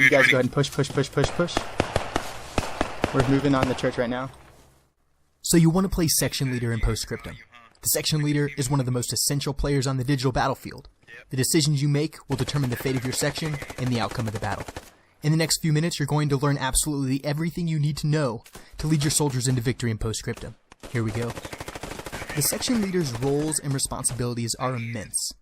you guys go ahead and push. We're moving on the church right now. So you want to play Section Leader in Scriptum. The Section Leader is one of the most essential players on the digital battlefield. The decisions you make will determine the fate of your section and the outcome of the battle. In the next few minutes, you're going to learn absolutely everything you need to know to lead your soldiers into victory in Scriptum. Here we go. The section leader's roles and responsibilities are immense.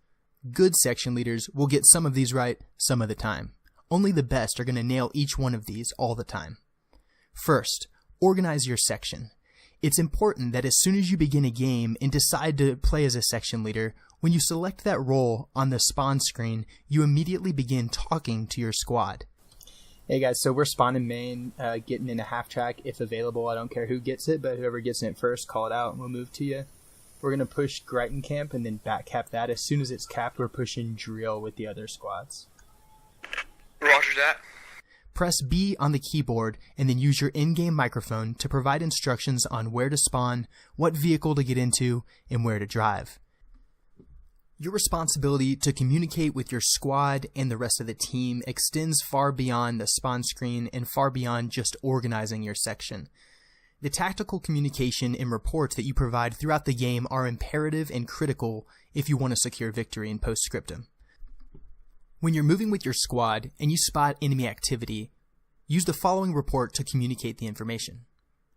Good section leaders will get some of these right some of the time. Only the best are going to nail each one of these all the time. First, organize your section. It's important that as soon as you begin a game and decide to play as a section leader, when you select that role on the spawn screen, you immediately begin talking to your squad. Hey guys, so we're spawning main, getting in a half track if available. I don't care who gets it, but whoever gets it first, call it out and we'll move to you. We're going to push Greiten camp and then back cap that. As soon as it's capped, we're pushing drill with the other squads. Roger that. Press B on the keyboard and then use your in-game microphone to provide instructions on where to spawn, what vehicle to get into, and where to drive. Your responsibility to communicate with your squad and the rest of the team extends far beyond the spawn screen and far beyond just organizing your section. The tactical communication and reports that you provide throughout the game are imperative and critical if you want to secure victory in Scriptum. When you're moving with your squad and you spot enemy activity, use the following report to communicate the information: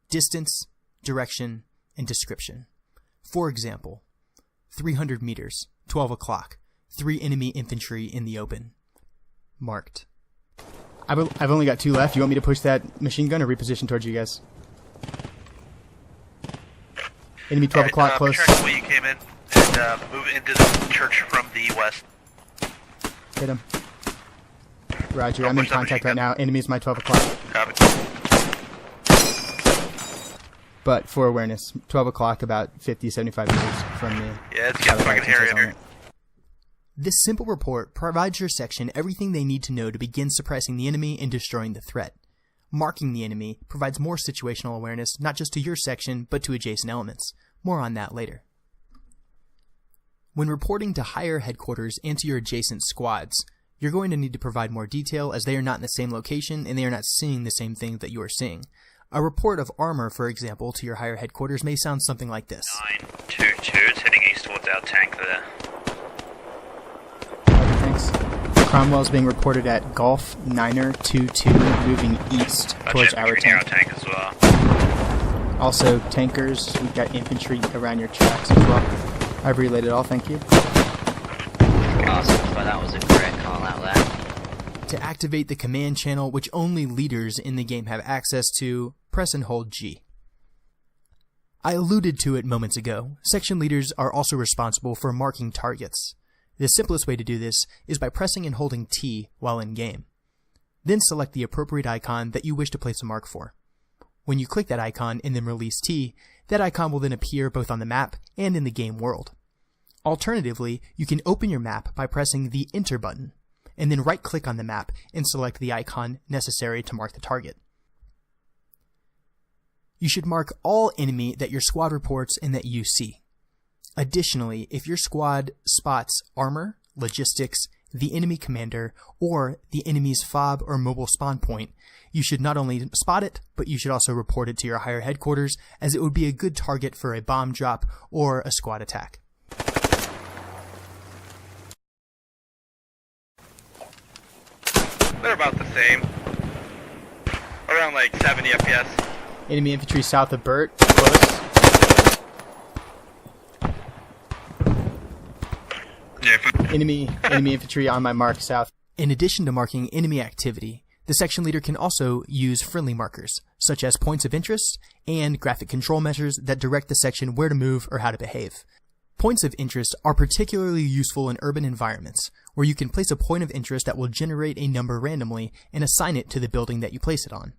distance, direction, and description. For example, 300 meters, 12 o'clock, 3 enemy infantry in the open. Marked. I've only got 2 left. You want me to push that machine gun or reposition towards you guys? Enemy 12 o'clock close. Track where you came in and move into the church from the west. Hit him. Roger, I'm in contact right now. Enemy's my 12 o'clock. Copy. But for awareness, 12 o'clock about 50, 75 meters from me. Yeah, it's getting fucking hairy in here. This simple report provides your section everything they need to know to begin suppressing the enemy and destroying the threat. Marking the enemy provides more situational awareness, not just to your section, but to adjacent elements. More on that later. When reporting to higher headquarters and to your adjacent squads, you're going to need to provide more detail as they are not in the same location and they are not seeing the same thing that you are seeing. A report of armor, for example, to your higher headquarters may sound something like this. 922, it's heading east towards our tank there. Thanks. Cromwell's being reported at Golf 9er22, moving east towards our tank. As well. Also, tankers, we've got infantry around your tracks as well. I've relayed it all, thank you. Awesome, but that was a great call out there. To activate the command channel, which only leaders in the game have access to, press and hold G. I alluded to it moments ago. Section leaders are also responsible for marking targets. The simplest way to do this is by pressing and holding T while in game. Then select the appropriate icon that you wish to place a mark for. When you click that icon and then release T, that icon will then appear both on the map and in the game world. Alternatively, you can open your map by pressing the Enter button, and then right-click on the map and select the icon necessary to mark the target. You should mark all enemy that your squad reports and that you see. Additionally, if your squad spots armor, logistics, the enemy commander, or the enemy's fob or mobile spawn point, you should not only spot it, but you should also report it to your higher headquarters, as it would be a good target for a bomb drop or a squad attack. They're about the same. Around like 70 FPS. Enemy infantry south of Burt, close. Enemy infantry on my mark south. In addition to marking enemy activity, the section leader can also use friendly markers, such as points of interest and graphic control measures that direct the section where to move or how to behave. Points of interest are particularly useful in urban environments, where you can place a point of interest that will generate a number randomly and assign it to the building that you place it on.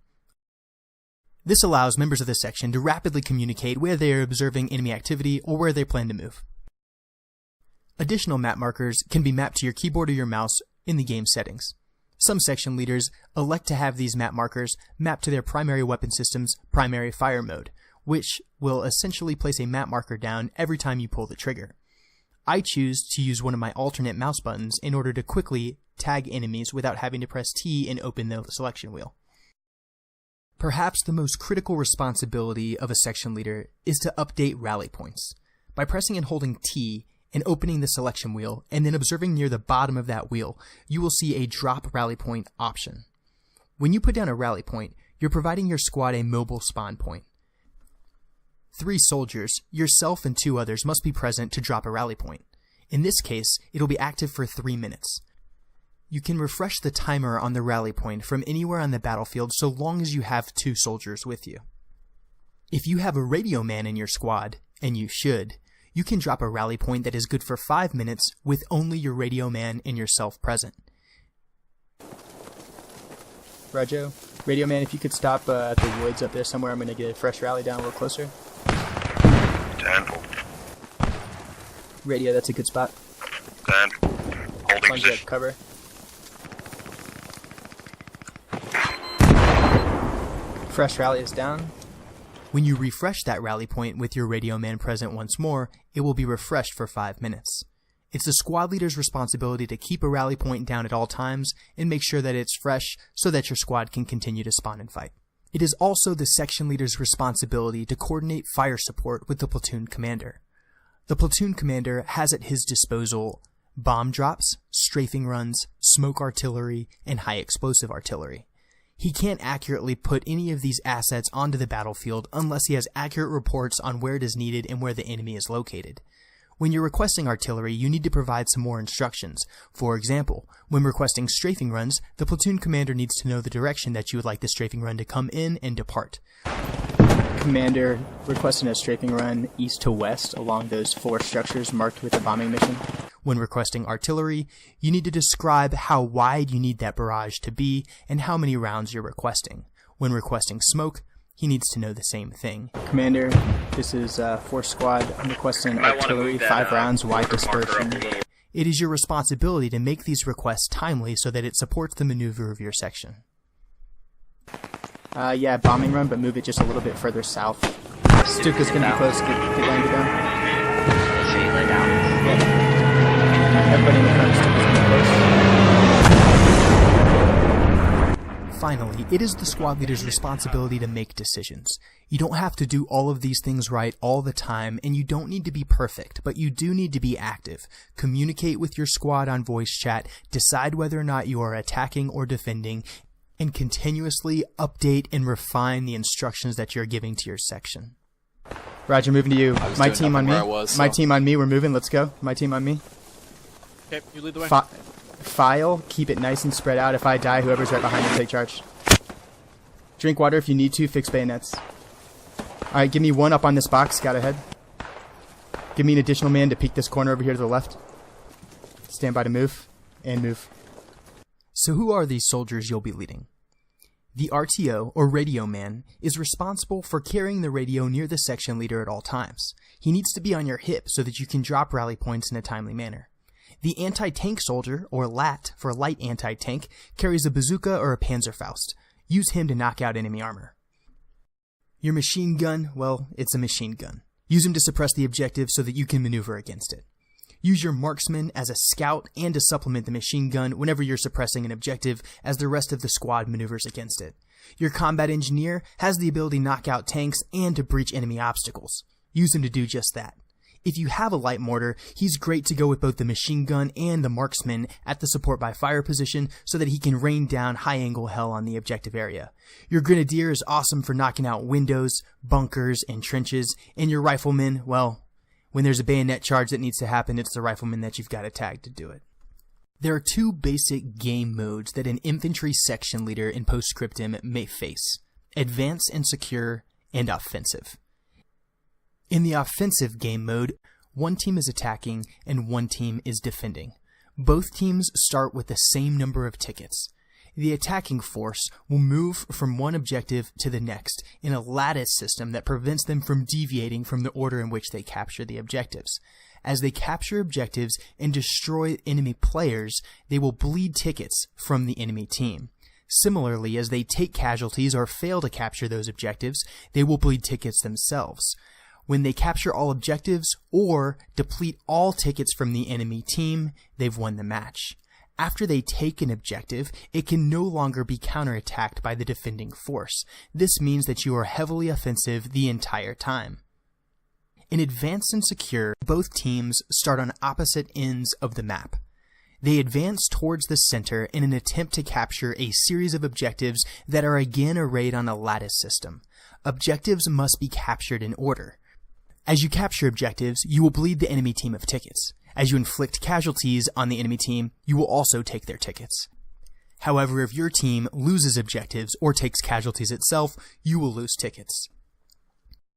This allows members of the section to rapidly communicate where they are observing enemy activity or where they plan to move. Additional map markers can be mapped to your keyboard or your mouse in the game settings. Some section leaders elect to have these map markers mapped to their primary weapon system's primary fire mode, which will essentially place a map marker down every time you pull the trigger. I choose to use one of my alternate mouse buttons in order to quickly tag enemies without having to press T and open the selection wheel. Perhaps the most critical responsibility of a section leader is to update rally points. By pressing and holding T and opening the selection wheel, and then observing near the bottom of that wheel, you will see a drop rally point option. When you put down a rally point, you're providing your squad a mobile spawn point. 3 soldiers, yourself and 2 others, must be present to drop a rally point. In this case, it'll be active for 3 minutes. You can refresh the timer on the rally point from anywhere on the battlefield so long as you have 2 soldiers with you. If you have a radio man in your squad, and you should, you can drop a rally point that is good for 5 minutes with only your radio man and yourself present. Roger. Radio man, if you could stop at the woods up there somewhere, I'm going to get a fresh rally down a little closer. 10. Radio, that's a good spot. 10. Holding Plunge position. up cover. Fresh rally is down. When you refresh that rally point with your radio man present once more, it will be refreshed for 5 minutes. It's the squad leader's responsibility to keep a rally point down at all times and make sure that it's fresh so that your squad can continue to spawn and fight. It is also the section leader's responsibility to coordinate fire support with the platoon commander. The platoon commander has at his disposal bomb drops, strafing runs, smoke artillery, and high explosive artillery. He can't accurately put any of these assets onto the battlefield unless he has accurate reports on where it is needed and where the enemy is located. When you're requesting artillery, you need to provide some more instructions. For example, when requesting strafing runs, the platoon commander needs to know the direction that you would like the strafing run to come in and depart. Commander, requesting a strafing run east to west along those 4 structures marked with a bombing mission. When requesting artillery, you need to describe how wide you need that barrage to be and how many rounds you're requesting. When requesting smoke, he needs to know the same thing. Commander, this is 4 squad. I'm requesting artillery, 5 rounds, wide dispersion. It is your responsibility to make these requests timely so that it supports the maneuver of your section. Yeah, bombing run, but move it just a little bit further south. Stuka's gonna be close. Get landed down. Should you lay down? Yeah. Everybody in the front, Stuka's gonna be close. Finally, it is the squad leader's responsibility to make decisions. You don't have to do all of these things right all the time, and you don't need to be perfect, but you do need to be active. Communicate with your squad on voice chat, decide whether or not you are attacking or defending, and continuously update and refine the instructions that you're giving to your section. Roger, moving to you. My doing team on me. nothing where I was, My so. team on me. We're moving. Let's go. My team on me. Okay, you lead the way. File. Keep it nice and spread out. If I die, whoever's right behind me, take charge. Drink water if you need to. Fix bayonets. Alright, give me 1 up on this box. Scout ahead. Give me an additional man to peek this corner over here to the left. Stand by to move. And move. So who are these soldiers you'll be leading? The RTO, or radio man, is responsible for carrying the radio near the section leader at all times. He needs to be on your hip so that you can drop rally points in a timely manner. The anti-tank soldier, or LAT for light anti-tank, carries a bazooka or a Panzerfaust. Use him to knock out enemy armor. Your machine gun, well, it's a machine gun. Use him to suppress the objective so that you can maneuver against it. Use your marksman as a scout and to supplement the machine gun whenever you're suppressing an objective as the rest of the squad maneuvers against it. Your combat engineer has the ability to knock out tanks and to breach enemy obstacles. Use him to do just that. If you have a light mortar, he's great to go with both the machine gun and the marksman at the support by fire position so that he can rain down high-angle hell on the objective area. Your grenadier is awesome for knocking out windows, bunkers, and trenches, and your rifleman, well, when there's a bayonet charge that needs to happen, it's the rifleman that you've got to tag to do it. There are 2 basic game modes that an infantry section leader in Scriptum may face: Advance and Secure, and Offensive. In the offensive game mode, 1 team is attacking and 1 team is defending. Both teams start with the same number of tickets. The attacking force will move from one objective to the next in a lattice system that prevents them from deviating from the order in which they capture the objectives. As they capture objectives and destroy enemy players, they will bleed tickets from the enemy team. Similarly, as they take casualties or fail to capture those objectives, they will bleed tickets themselves. When they capture all objectives or deplete all tickets from the enemy team, they've won the match. After they take an objective, it can no longer be counterattacked by the defending force. This means that you are heavily offensive the entire time. In Advanced and Secure, both teams start on opposite ends of the map. They advance towards the center in an attempt to capture a series of objectives that are again arrayed on a lattice system. Objectives must be captured in order. As you capture objectives, you will bleed the enemy team of tickets. As you inflict casualties on the enemy team, you will also take their tickets. However, if your team loses objectives or takes casualties itself, you will lose tickets.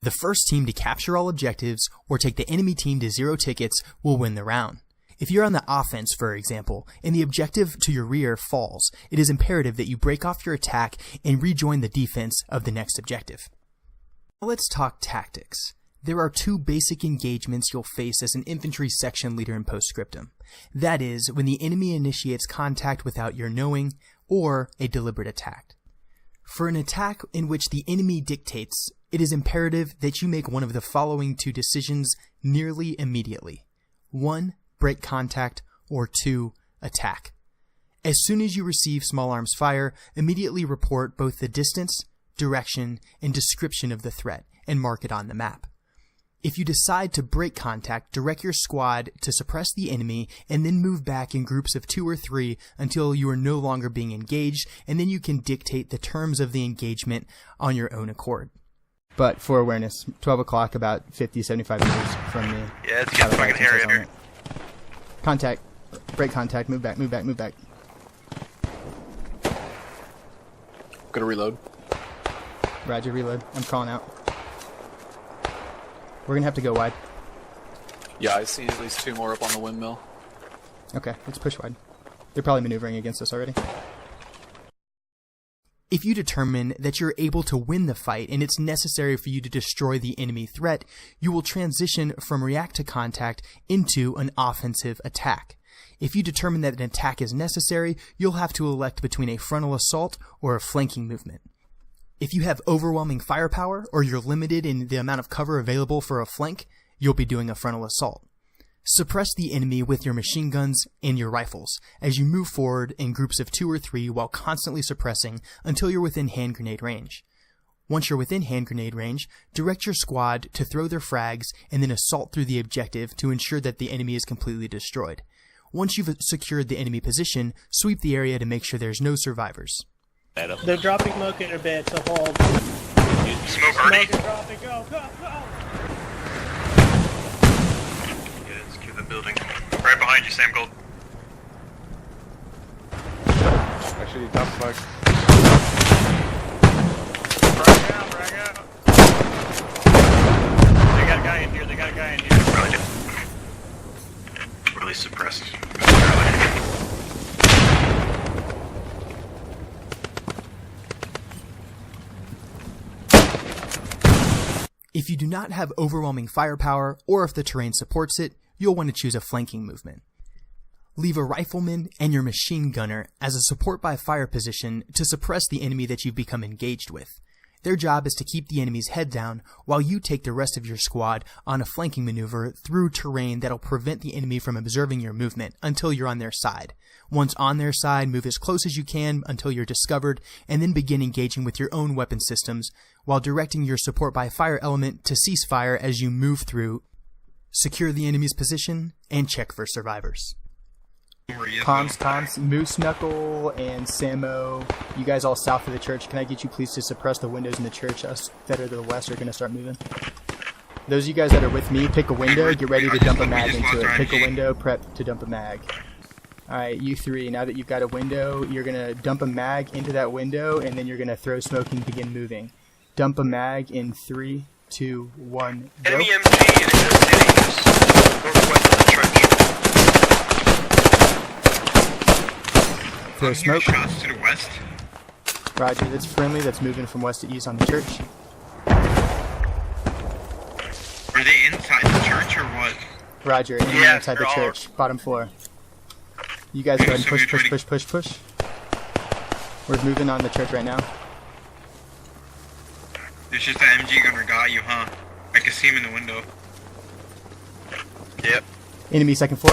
The first team to capture all objectives or take the enemy team to 0 tickets will win the round. If you're on the offense, for example, and the objective to your rear falls, it is imperative that you break off your attack and rejoin the defense of the next objective. Let's talk tactics. There are 2 basic engagements you'll face as an infantry section leader in Scriptum. That is, when the enemy initiates contact without your knowing, or a deliberate attack. For an attack in which the enemy dictates, it is imperative that you make one of the following 2 decisions nearly immediately. 1. Break contact, or 2. Attack. As soon as you receive small arms fire, immediately report both the distance, direction, and description of the threat, and mark it on the map. If you decide to break contact, direct your squad to suppress the enemy and then move back in groups of 2 or 3 until you are no longer being engaged, and then you can dictate the terms of the engagement on your own accord. But for awareness, 12 o'clock, about 50, 75 meters from me. Yeah, it's getting fucking hairy here. Contact. Break contact. Move back, move back, move back. Gotta reload. Roger, reload. I'm crawling out. We're gonna have to go wide. Yeah, I see at least 2 more up on the windmill. Okay, let's push wide. They're probably maneuvering against us already. If you determine that you're able to win the fight and it's necessary for you to destroy the enemy threat, you will transition from react to contact into an offensive attack. If you determine that an attack is necessary, you'll have to elect between a frontal assault or a flanking movement. If you have overwhelming firepower or you're limited in the amount of cover available for a flank, you'll be doing a frontal assault. Suppress the enemy with your machine guns and your rifles as you move forward in groups of 2 or 3 while constantly suppressing until you're within hand grenade range. Once you're within hand grenade range, direct your squad to throw their frags and then assault through the objective to ensure that the enemy is completely destroyed. Once you've secured the enemy position, sweep the area to make sure there's no survivors. They're dropping smoke in a bit, so hold. Smoke already. Smoke is dropping, go, go, go! Yeah, let's keep the building. Right behind you, Sam Gold. Actually, top flag. Frag out. They got a guy in here, they got a guy in here. Really, really suppressed. If you do not have overwhelming firepower, or if the terrain supports it, you'll want to choose a flanking movement. Leave a rifleman and your machine gunner as a support by fire position to suppress the enemy that you've become engaged with. Their job is to keep the enemy's head down while you take the rest of your squad on a flanking maneuver through terrain that'll prevent the enemy from observing your movement until you're on their side. Once on their side, move as close as you can until you're discovered, and then begin engaging with your own weapon systems while directing your support by fire element to cease fire as you move through. Secure the enemy's position and check for survivors. Comms, Moose Knuckle and Samo, you guys all south of the church, can I get you please to suppress the windows in the church? Us that are to the west are going to start moving. Those of you guys that are with me, pick a window, get ready to dump a mag into it. Pick a window, prep to dump a mag. Alright, you 3, now that you've got a window, you're going to dump a mag into that window, and then you're going to throw smoke and begin moving. Dump a mag in 3, 2, 1, go. Enemy MG in existing northwest of the church. Throw smoke. Shots to the west. Roger, that's friendly, that's moving from west to east on the church. Are they inside the church or what? Roger, enemy Yeah, inside the they're all- church, bottom floor. You guys go ahead and push. We're moving on the church right now. It's just that MG gunner got you, huh? I can see him in the window. Yep. Enemy second floor.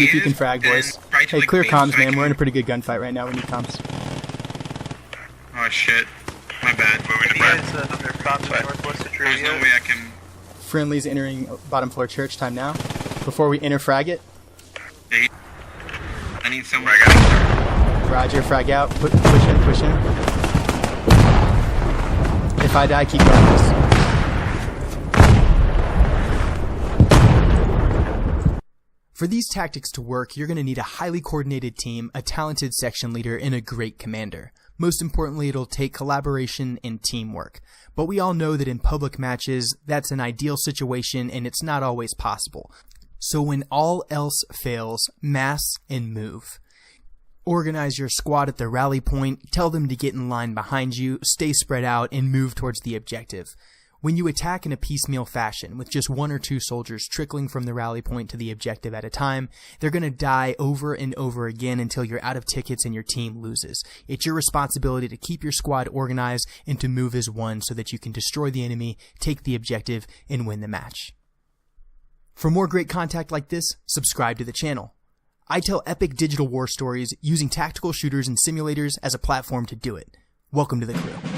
See if you can frag, boys. Hey, clear comms, man. We're in a pretty good gunfight right now. We need comms. Oh shit. My bad. Moving to Brad. There's no way I can... Friendly's entering bottom floor church. Time now. Before we enter frag it. I need somewhere. I got it. Roger, frag out. Push in, push in. If I die, keep going this. For these tactics to work, you're going to need a highly coordinated team, a talented section leader, and a great commander. Most importantly, it'll take collaboration and teamwork. But we all know that in public matches, that's an ideal situation and it's not always possible. So when all else fails, mass and move. Organize your squad at the rally point, tell them to get in line behind you, stay spread out, and move towards the objective. When you attack in a piecemeal fashion, with just 1 or 2 soldiers trickling from the rally point to the objective at a time, they're going to die over and over again until you're out of tickets and your team loses. It's your responsibility to keep your squad organized and to move as one so that you can destroy the enemy, take the objective, and win the match. For more great content like this, subscribe to the channel. I tell epic digital war stories using tactical shooters and simulators as a platform to do it. Welcome to the crew.